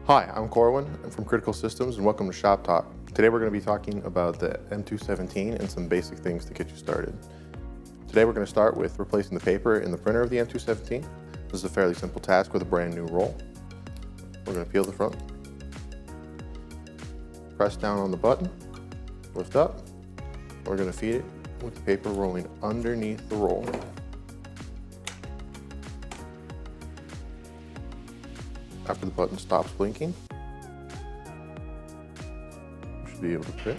Hi, I'm Corwin. I'm from Critical Systems and welcome to Shop Talk. Today we're going to be talking about the M217 and some basic things to get you started. Today we're going to start with replacing the paper in the printer of the M217. This is a fairly simple task with a brand new roll. We're going to peel the front, press down on the button, lift up. We're going to feed it with the paper rolling underneath the roll. After the button stops blinking, you should be able to print.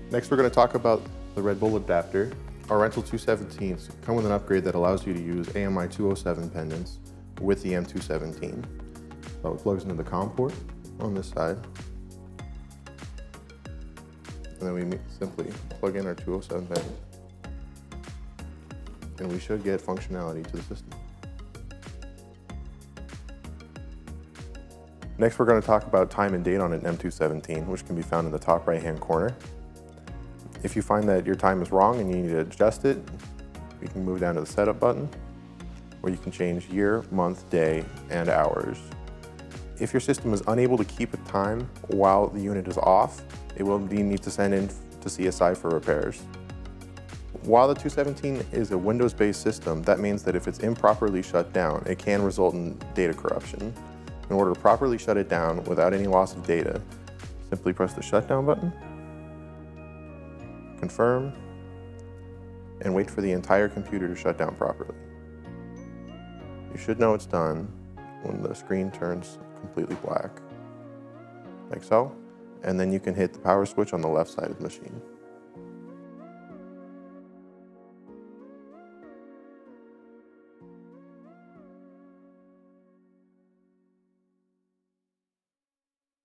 Next, we're going to talk about the Red Bull adapter. Our rental 217s come with an upgrade that allows you to use AMI 207 pendants with the M217. So it plugs into the COM port on this side. And then we simply plug in our 207 pendant. And we should get functionality to the system. Next, we're going to talk about time and date on an M217, which can be found in the top right-hand corner. If you find that your time is wrong and you need to adjust it, you can move down to the setup button, where you can change year, month, day, and hours. If your system is unable to keep a time while the unit is off, it will need to send in to CSI for repairs. While the 217 is a Windows-based system, that means that if it's improperly shut down, it can result in data corruption. In order to properly shut it down without any loss of data, simply press the shutdown button, confirm, and wait for the entire computer to shut down properly. You should know it's done when the screen turns completely black, like so, and then you can hit the power switch on the left side of the machine.